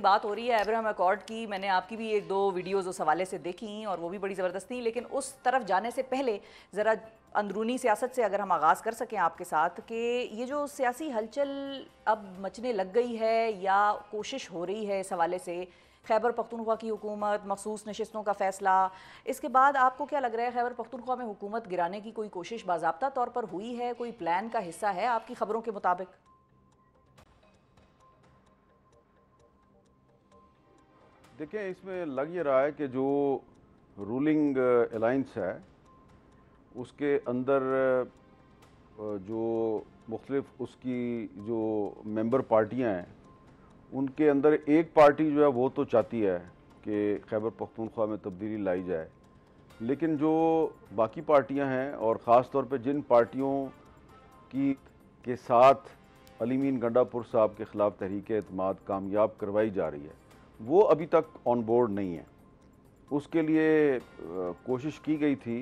बात हो रही है अब्राहम अकॉर्ड की, मैंने आपकी भी एक दो वीडियोस उस हवाले से देखी और वो भी बड़ी ज़बरदस्त थी, लेकिन उस तरफ जाने से पहले ज़रा अंदरूनी सियासत से अगर हम आगाज़ कर सकें आपके साथ कि ये जो सियासी हलचल अब मचने लग गई है या कोशिश हो रही है इस हवाले से, खैबर पख्तूनख्वा की हुकूमत, मखसूस नशिस्तों का फ़ैसला, इसके बाद आपको क्या लग रहा है खैबर पख्तूनख्वा में हुकूमत गिराने की कोई कोशिश बाज़ाब्ता तौर पर हुई है, कोई प्लान का हिस्सा है आपकी खबरों के मुताबिक? देखें, इसमें लग ये रहा है कि जो रूलिंग अलाइंस है उसके अंदर जो मुख्तलिफ उसकी जो मेंबर पार्टियां हैं उनके अंदर एक पार्टी जो है वो तो चाहती है कि खैबर पख्तूनख्वा में तब्दीली लाई जाए, लेकिन जो बाकी पार्टियां हैं और ख़ास तौर पे जिन पार्टियों की के साथ अली मीन गंडापुर साहब के ख़िलाफ़ तहरीक एतमाद कामयाब करवाई जा रही है वो अभी तक ऑन बोर्ड नहीं है। उसके लिए कोशिश की गई थी,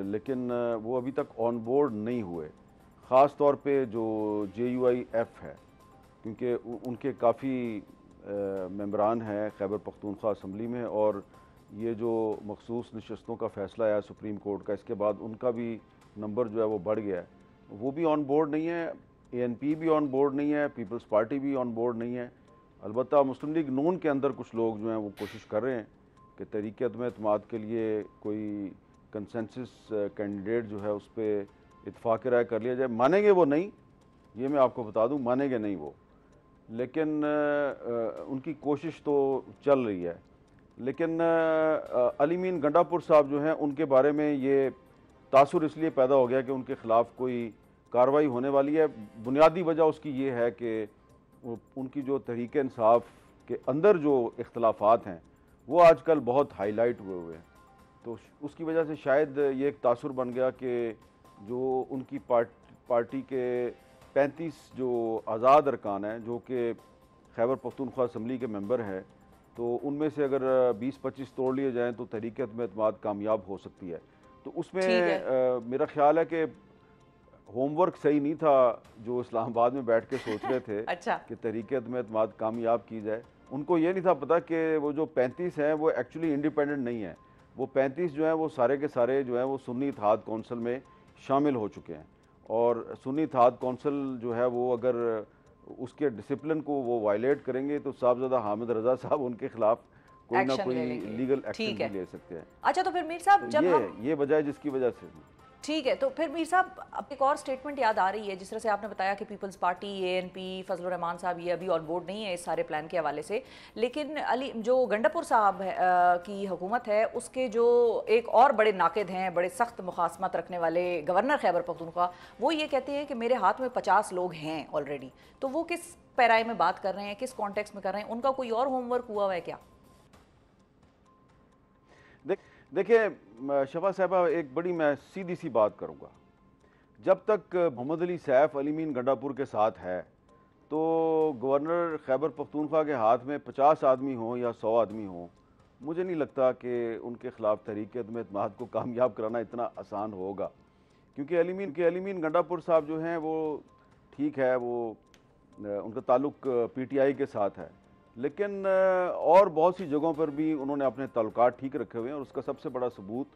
लेकिन वो अभी तक ऑन बोर्ड नहीं हुए। ख़ास तौर पे जो JUIF है, क्योंकि उनके काफ़ी मेंबरान हैं खैबर पख्तूनख्वा असम्बली में, और ये जो मखसूस नशस्तों का फ़ैसला आया सुप्रीम कोर्ट का, इसके बाद उनका भी नंबर जो है वो बढ़ गया है, वो भी ऑन बोर्ड नहीं है। ANP भी ऑन बोर्ड नहीं है, पीपल्स पार्टी भी ऑन बोर्ड नहीं है। अलबत्ता मुस्लिम लीग नून के अंदर कुछ लोग जो हैं वो कोशिश कर रहे हैं कि तहरीक अदम-ए-एतमाद के लिए कोई कंसेंसस कैंडिडेट जो है उस पर इत्फाक राय कर लिया जाए। मानेंगे वो नहीं, ये मैं आपको बता दूं, मानेंगे नहीं वो, लेकिन उनकी कोशिश तो चल रही है। लेकिन अली मीन गंडापुर साहब जो हैं उनके बारे में ये तासुर इसलिए पैदा हो गया कि उनके ख़िलाफ़ कोई कार्रवाई होने वाली है। बुनियादी वजह उसकी ये है कि उनकी जो तहरीक इंसाफ के अंदर जो इख्तलाफात हैं वो आजकल बहुत हाईलाइट हुए हैं, तो उसकी वजह से शायद ये एक तासुर बन गया कि जो उनकी पार्टी के 35 जो आज़ाद अरकान हैं जो कि खैबर पख्तूनख्वा असम्बली के मेंबर हैं, तो उनमें से अगर 20-25 तोड़ लिए जाएँ तो तहरीक अदम-ए-एतमाद कामयाब हो सकती है। तो उसमें मेरा ख्याल है कि होमवर्क सही नहीं था जो इस्लामाबाद में बैठ के सोच रहे थे अच्छा। कि तहरीक अदम-ए-एतमाद कामयाब की जाए। उनको ये नहीं था पता कि वो जो 35 हैं वो एक्चुअली इंडिपेंडेंट नहीं है। वो 35 जो हैं वो सारे के सारे जो हैं वो सुन्नी इत्तेहाद कौंसिल में शामिल हो चुके हैं, और सुन्नी इत्तेहाद कौंसिल जो है वो अगर उसके डिसिप्लिन को वो वायलेट करेंगे तो साहबजादा हामिद रज़ा साहब उनके खिलाफ कोई ना कोई लीगल एक्शन भी ले सकते हैं। अच्छा, तो फिर मीर साहब तो जब ये वजह है जिसकी वजह से। ठीक है, तो फिर मीर साहब अब एक और स्टेटमेंट याद आ रही है, जिस तरह से आपने बताया कि पीपल्स पार्टी, ANP, फजलुर रहमान साहब ये अभी ऑन बोर्ड नहीं है इस सारे प्लान के हवाले से, लेकिन अली जो गंडापुर साहब की हुकूमत है उसके जो एक और बड़े नाकिद हैं, बड़े सख्त मुखासमत रखने वाले गवर्नर खैबर पख्तूनख्वा, वो ये कहते हैं कि मेरे हाथ में 50 लोग हैं ऑलरेडी। तो वो किस पैराए में बात कर रहे हैं, किस कॉन्टेक्स्ट में कर रहे हैं, उनका कोई और होमवर्क हुआ है क्या? देखिए शफा साहबा, एक बड़ी मैं सीधी सी बात करूँगा, जब तक मोहम्मद अली सैफ अली मीन गंडापुर के साथ है तो गवर्नर खैबर पख्तूनख्वा के हाथ में 50 आदमी हों या 100 आदमी हों, मुझे नहीं लगता कि उनके ख़िलाफ़ तहरीक अदम-ए-एतमाद को कामयाब कराना इतना आसान होगा। क्योंकि अली मीन गंडापुर साहब जो हैं वो ठीक है, वो उनका ताल्लुक़ PTI के साथ है, लेकिन और बहुत सी जगहों पर भी उन्होंने अपने ताल्लुकात ठीक रखे हुए हैं, और उसका सबसे बड़ा सबूत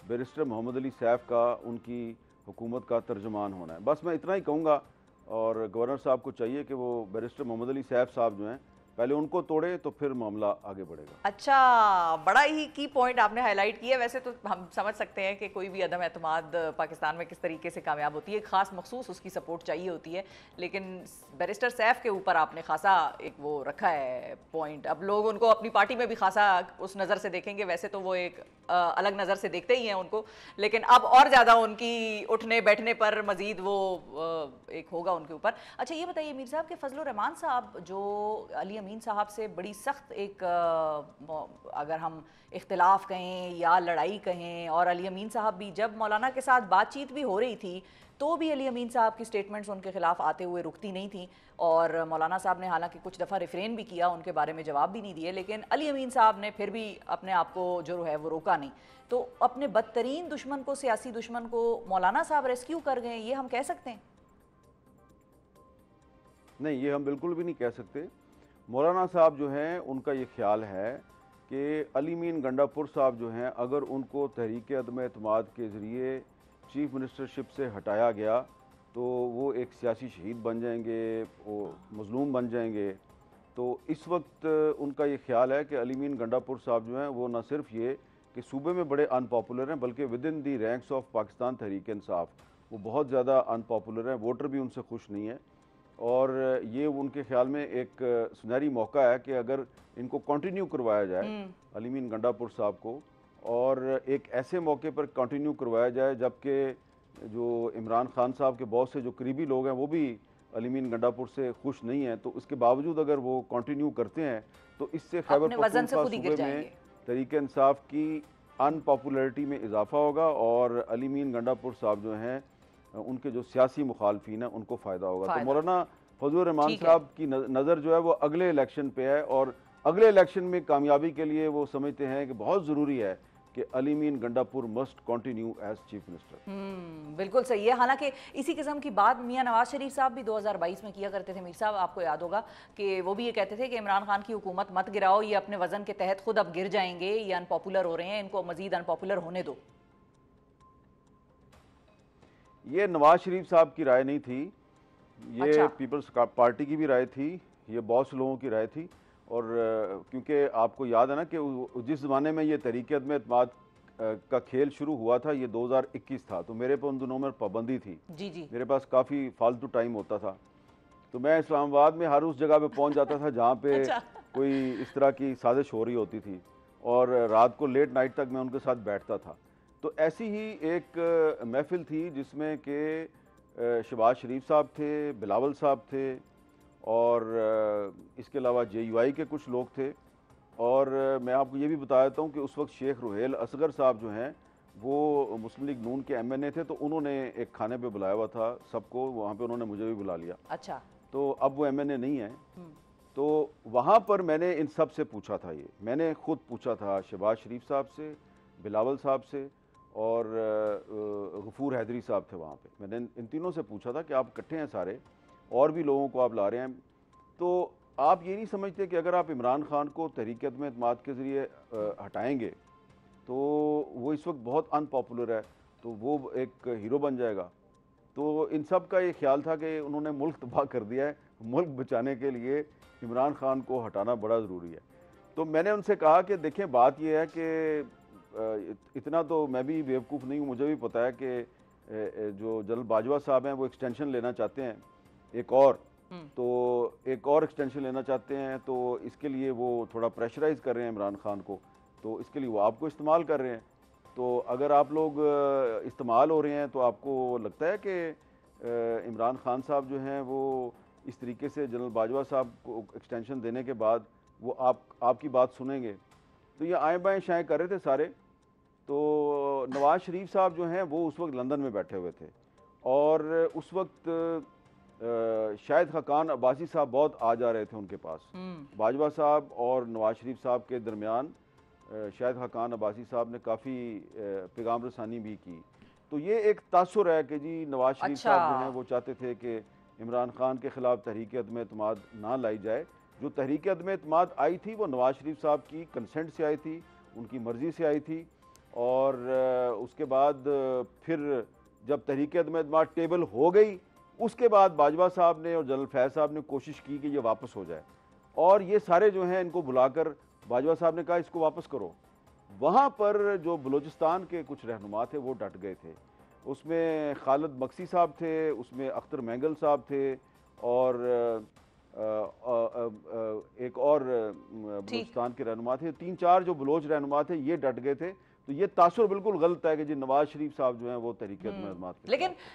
बैरिस्टर मोहम्मद अली सैफ का उनकी हुकूमत का तर्जुमान होना है। बस मैं इतना ही कहूँगा, और गवर्नर साहब को चाहिए कि वो बैरिस्टर मोहम्मद अली सैफ साहब जो हैं पहले उनको तोड़े तो फिर मामला आगे बढ़ेगा। अच्छा, बड़ा ही की पॉइंट आपने हाईलाइट किया। वैसे तो हम समझ सकते हैं कि कोई भी अदम एतमाद पाकिस्तान में किस तरीके से कामयाब होती है, खास मखसूस उसकी सपोर्ट चाहिए होती है, लेकिन बैरिस्टर सैफ के ऊपर आपने खासा एक वो रखा है पॉइंट। अब लोग उनको अपनी पार्टी में भी खासा उस नज़र से देखेंगे, वैसे तो वो एक अलग नज़र से देखते ही हैं उनको, लेकिन अब और ज़्यादा उनकी उठने बैठने पर मज़ीद वो एक होगा उनके ऊपर। अच्छा, ये बताइए मीर साहब के फजलुर रहमान साहब जो अली अमीन साहब से बड़ी सख्त एक अगर हम इख्तिलाफ कहें या लड़ाई कहें, और अली अमीन साहब भी जब मौलाना के साथ बातचीत भी हो रही थी तो भी अली अमीन साहब की स्टेटमेंट्स उनके खिलाफ आते हुए रुकती नहीं थी, और मौलाना साहब ने हालांकि कुछ दफ़ा रिफ्रेन भी किया, उनके बारे में जवाब भी नहीं दिए, लेकिन अली अमीन साहब ने फिर भी अपने आप को जो है वो रोका नहीं। तो अपने बदतरीन दुश्मन को, सियासी दुश्मन को मौलाना साहब रेस्क्यू कर गए, ये हम कह सकते हैं? नहीं, ये हम बिल्कुल भी नहीं कह सकते। मौलाना साहब जो हैं उनका ये ख्याल है कि अली मीन गंडापुर साहब जो हैं, अगर उनको तहरीक अदम एतमाद के ज़रिए चीफ मिनिस्टरशिप से हटाया गया तो वो एक सियासी शहीद बन जाएंगे, वो मजलूम बन जाएंगे। तो इस वक्त उनका ये ख्याल है कि अली मीन गंडापुर साहब जो हैं वो न सिर्फ ये कि सूबे में बड़े अनपॉपुलर हैं, बल्कि within the ranks of Pakistan Tehreek Insaf वो बहुत ज़्यादा अनपॉपुलर हैं, वोटर भी उनसे खुश नहीं है। और ये उनके ख्याल में एक सुनहरी मौका है कि अगर इनको कंटिन्यू करवाया जाए अली मीन गंडापुर साहब को, और एक ऐसे मौके पर कंटिन्यू करवाया जाए जबकि जो इमरान खान साहब के बहुत से जो करीबी लोग हैं वो भी अली मीन गंडापुर से खुश नहीं हैं, तो उसके बावजूद अगर वो कंटिन्यू करते हैं तो इससे खैबर पख्तूनख्वा सूबे में तहरीक इंसाफ की अनपॉपुलरिटी में इजाफा होगा और अली मीन गंडापुर साहब जो हैं उनके जो सियासी मुखालफीन हैं उनको फ़ायदा होगा। तो मौलाना फजलुर रहमान साहब की नज़र जो है वो अगले इलेक्शन पे है, और अगले इलेक्शन में कामयाबी के लिए वो समझते हैं कि बहुत ज़रूरी है कि Ali Amin Gandapur must continue as chief minister. बिल्कुल सही है। हालांकि इसी किस्म की बात मियां नवाज शरीफ साहब भी 2022 में किया करते थे। मीर साहब, आपको याद होगा कि वो भी ये कहते थे कि इमरान खान की हुकूमत मत गिराओ, ये अपने वजन के तहत खुद अब गिर जाएंगे, ये अनपॉपुलर हो रहे हैं, इनको मजीद अनपॉपुलर होने दो। ये नवाज शरीफ साहब की राय नहीं थी, ये पीपल्स पार्टी की भी राय थी, ये बहुत से लोगों की राय थी। और क्योंकि आपको याद है ना कि जिस ज़माने में ये तहरीक अदम एतमाद का खेल शुरू हुआ था ये 2021 था, तो मेरे पर उन दिनों में पाबंदी थी। जी जी। मेरे पास काफ़ी फालतू टाइम होता था, तो मैं इस्लामाबाद में हर उस जगह पे पहुंच जाता था जहाँ पे कोई इस तरह की साजिश हो रही होती थी, और रात को लेट नाइट तक मैं उनके साथ बैठता था। तो ऐसी ही एक महफिल थी जिसमें कि शहबाज शरीफ साहब थे, बिलावल साहब थे, और इसके अलावा JUI के कुछ लोग थे। और मैं आपको ये भी बता देता हूँ कि उस वक्त शेख रुहेल असगर साहब जो हैं वो मुस्लिम लीग नून के MNA थे, तो उन्होंने एक खाने पे बुलाया हुआ था सबको, वहाँ पे उन्होंने मुझे भी बुला लिया। अच्छा। तो अब वो MNA नहीं है, तो वहाँ पर मैंने इन सब से पूछा था, ये मैंने खुद पूछा था शहबाज शरीफ साहब से, बिलावल साहब से, और गफूर हैदरी साहब थे वहाँ पे। मैंने इन तीनों से पूछा था कि आप इकट्ठे हैं सारे, और भी लोगों को आप ला रहे हैं, तो आप ये नहीं समझते कि अगर आप इमरान खान को तहरीक अदम एतमाद के ज़रिए हटाएंगे तो वो इस वक्त बहुत अनपॉपुलर है, तो वो एक हीरो बन जाएगा। तो इन सब का ये ख्याल था कि उन्होंने मुल्क तबाह कर दिया है, मुल्क बचाने के लिए इमरान खान को हटाना बड़ा ज़रूरी है। तो मैंने उनसे कहा कि देखें, बात यह है कि इतना तो मैं भी बेवकूफ़ नहीं हूँ, मुझे भी पता है कि जो जनरल बाजवा साहब हैं वो एक्सटेंशन लेना चाहते हैं एक और, तो एक और एक्सटेंशन लेना चाहते हैं, तो इसके लिए वो थोड़ा प्रेशराइज़ कर रहे हैं इमरान खान को, तो इसके लिए वो आपको इस्तेमाल कर रहे हैं। तो अगर आप लोग इस्तेमाल हो रहे हैं तो आपको लगता है कि इमरान खान साहब जो हैं वो इस तरीके से जनरल बाजवा साहब को एक्सटेंशन देने के बाद वो आपकी बात सुनेंगे? तो ये आए बाएँ शाएँ कर रहे थे सारे। तो नवाज शरीफ साहब जो हैं वो उस वक्त लंदन में बैठे हुए थे, और उस वक्त शाहिद खाकान अब्बासी साहब बहुत आ जा रहे थे उनके पास। बाजवा साहब और नवाज शरीफ साहब के दरमियान शाहिद खाकान अब्बासी साहब ने काफ़ी पैगाम रसानी भी की। तो ये एक तासुर है कि जी नवाज शरीफ साहब जो हैं वो चाहते थे कि इमरान खान के ख़िलाफ़ तहरीक अदम एतमाद ना लाई जाए। जो तहरीक अदम एतमाद आई थी वो नवाज शरीफ साहब की कंसेंट से आई थी, उनकी मर्ज़ी से आई थी, और उसके बाद फिर जब तहरीक अदम एतमाद टेबल हो गई, उसके बाद बाजवा साहब ने और जनरल फैज़ साहब ने कोशिश की कि ये वापस हो जाए, और ये सारे जो हैं इनको बुलाकर बाजवा साहब ने कहा इसको वापस करो। वहाँ पर जो बलूचिस्तान के कुछ रहनुमा थे वो डट गए थे, उसमें खालिद मक्सी साहब थे, उसमें अख्तर मैंगल साहब थे, और एक और बलूचिस्तान के रहनुमा थे। 3-4 जो बलोच रहनुमा थे ये डट गए थे। तो ये तासुर बिल्कुल गलत है कि जी नवाज शरीफ साहब जो हैं वो तहरीक अदम एतमाद के।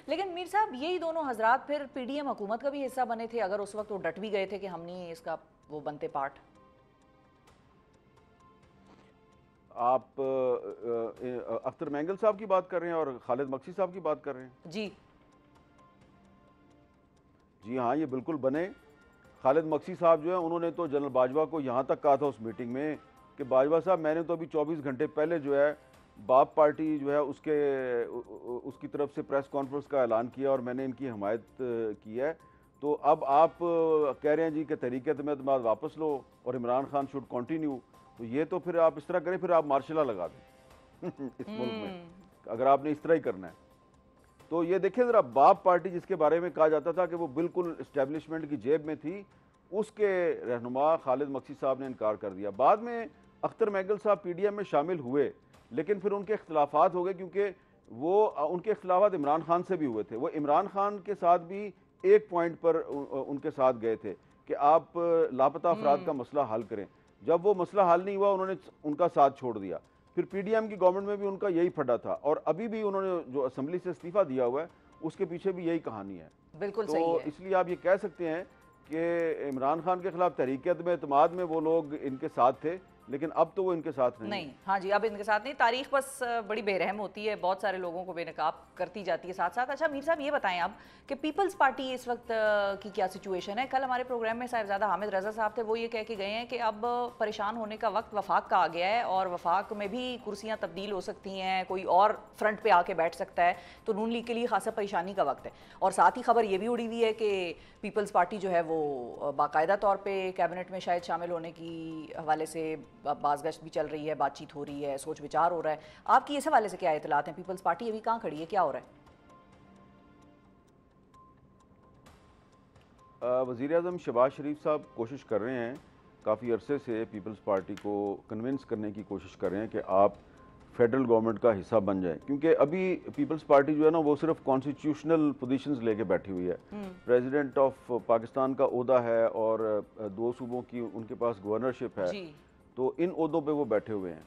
लेकिन मीर साहब, यही दोनों हजरात फिर PDM हुकूमत का भी हिस्सा बने थे, अगर उस वक्त वो डट भी गए थे कि हम नहीं इसका वो बनते पार्ट। आप अख्तर मैंगल साहब की बात कर रहे हैं और खालिद मक्सी साहब की बात कर रहे हैं? जी हाँ, ये बिल्कुल बने। खालिद मक्सी साहब जो है उन्होंने तो जनरल बाजवा को यहाँ तक कहा था उस मीटिंग में कि बाजवा साहब, मैंने तो अभी 24 घंटे पहले जो है बाप पार्टी जो है उसकी तरफ से प्रेस कॉन्फ्रेंस का ऐलान किया और मैंने इनकी हमायत की है, तो अब आप कह रहे हैं जी कि तहरीक एतमाद वापस लो और इमरान खान शुड कंटिन्यू, तो ये तो फिर आप इस तरह करें, फिर आप मार्शल लॉ लगा दें इस मुल्क में, अगर आपने इस तरह ही करना है। तो ये देखिए ज़रा, बाप पार्टी जिसके बारे में कहा जाता था कि वो बिल्कुल इस्टेब्लिशमेंट की जेब में थी, उसके रहनुमा खालिद मक्सी साहब ने इनकार कर दिया। बाद में अख्तर महगल साहब पीडीएम में शामिल हुए, लेकिन फिर उनके इख्तलाफात हो गए, क्योंकि वो उनके इख्तलाफात इमरान खान से भी हुए थे। वो इमरान खान के साथ भी एक पॉइंट पर उनके साथ गए थे कि आप लापता अफराद का मसला हल करें। जब वो मसला हल नहीं हुआ, उन्होंने उनका साथ छोड़ दिया। फिर पीडीएम की गवर्नमेंट में भी उनका यही फटा था, और अभी भी उन्होंने जो असेंबली से इस्तीफा दिया हुआ है, उसके पीछे भी यही कहानी है। बिल्कुल तो सही है। इसलिए आप ये कह सकते हैं कि इमरान खान के खिलाफ तहरीक एतमाद में वो लोग इनके साथ थे, लेकिन अब तो वो इनके साथ नहीं। हाँ जी, अब इनके साथ नहीं। तारीख बस बड़ी बेरहम होती है, बहुत सारे लोगों को बेनकाब करती जाती है साथ साथ। अच्छा मीर साहब, ये बताएं आप कि पीपल्स पार्टी इस वक्त की क्या सिचुएशन है? कल हमारे प्रोग्राम में साहिबजादा हामिद रजा साहब थे, वो ये कह के गए हैं कि अब परेशान होने का वक्त वफाक का आ गया है और वफाक में भी कुर्सियाँ तब्दील हो सकती हैं, कोई और फ्रंट पे आके बैठ सकता है, तो नून लीग के लिए खासा परेशानी का वक्त है। और साथ ही खबर ये भी उड़ी हुई है कि पीपल्स पार्टी जो है वो बाकायदा तौर पर कैबिनेट में शायद शामिल होने की हवाले से बाज़गश्त भी चल रही है, बातचीत हो रही है, सोच विचार हो रहा है। आपकी इस हवाले से क्या इतलात हैं? पीपल्स पार्टी अभी कहाँ खड़ी है, क्या हो रहा है? वज़ीर आज़म शहबाज शरीफ साहब कोशिश कर रहे हैं, काफ़ी अरसे से पीपल्स पार्टी को कन्विंस करने की कोशिश कर रहे हैं कि आप फेडरल गवर्नमेंट का हिस्सा बन जाएं, क्योंकि अभी पीपल्स पार्टी जो है ना, वो सिर्फ कॉन्स्टिट्यूशनल पोजीशंस लेके बैठी हुई है। प्रेसिडेंट ऑफ पाकिस्तान का ओहदा है और 2 सूबों की उनके पास गवर्नरशिप है, तो इन ओहदों पे वो बैठे हुए हैं।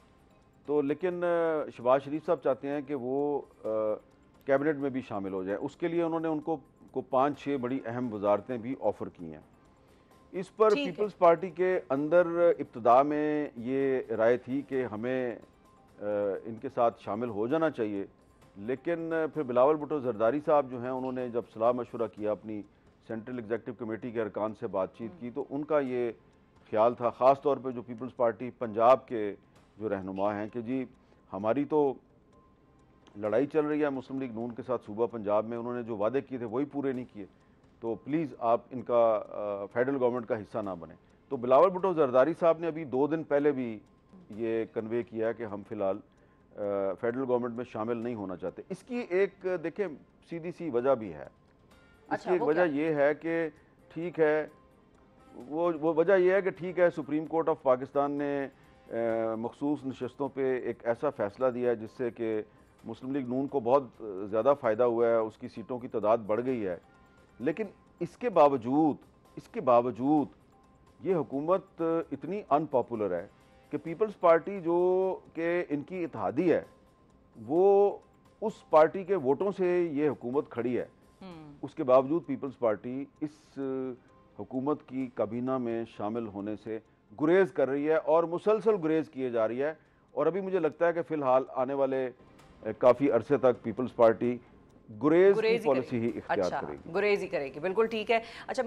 तो लेकिन शहबाज शरीफ साहब चाहते हैं कि वो कैबिनेट में भी शामिल हो जाए। उसके लिए उन्होंने उनको 5-6 बड़ी अहम वजारतें भी ऑफ़र की हैं। इस पर पीपल्स पार्टी के अंदर इब्तदा में ये राय थी कि हमें इनके साथ शामिल हो जाना चाहिए, लेकिन फिर बिलावल भुट्टो जरदारी साहब जो हैं, उन्होंने जब सलाह मशवरा किया, अपनी सेंट्रल एग्जीक्यूटिव कमेटी के अरकान से बातचीत की, तो उनका ये ख्याल था, ख़ास तौर पे जो पीपल्स पार्टी पंजाब के जो रहनुमा हैं, कि जी हमारी तो लड़ाई चल रही है मुस्लिम लीग नून के साथ सूबा पंजाब में, उन्होंने जो वादे किए थे वही पूरे नहीं किए, तो प्लीज़ आप इनका फेडरल गवर्नमेंट का हिस्सा ना बने। तो बिलावल भुट्टो जरदारी साहब ने अभी 2 दिन पहले भी ये कन्वे किया कि हम फिलहाल फेडरल गवर्नमेंट में शामिल नहीं होना चाहते। इसकी एक देखें सीधी सी वजह भी है। इसकी एक वजह ये है कि ठीक है, वो वजह यह है कि ठीक है, सुप्रीम कोर्ट ऑफ पाकिस्तान ने मखसूस नशस्तों पे एक ऐसा फ़ैसला दिया है जिससे कि मुस्लिम लीग नून को बहुत ज़्यादा फ़ायदा हुआ है, उसकी सीटों की तादाद बढ़ गई है। लेकिन इसके बावजूद ये हुकूमत इतनी अनपॉपुलर है कि पीपल्स पार्टी जो कि इनकी इत्तेहादी है, वो उस पार्टी के वोटों से ये हुकूमत खड़ी है। उसके बावजूद पीपल्स पार्टी इस हुकूमत की काबीना में शामिल होने से गुरेज कर रही है और मुसलसल गुरेज किए जा रही है। और अभी मुझे लगता है कि फ़िलहाल आने वाले काफ़ी अरसे तक पीपल्स पार्टी गुरेज की पॉलिसी ही इख्तियार करेगी। गुरेज ही करेगी, बिल्कुल ठीक है। अच्छा।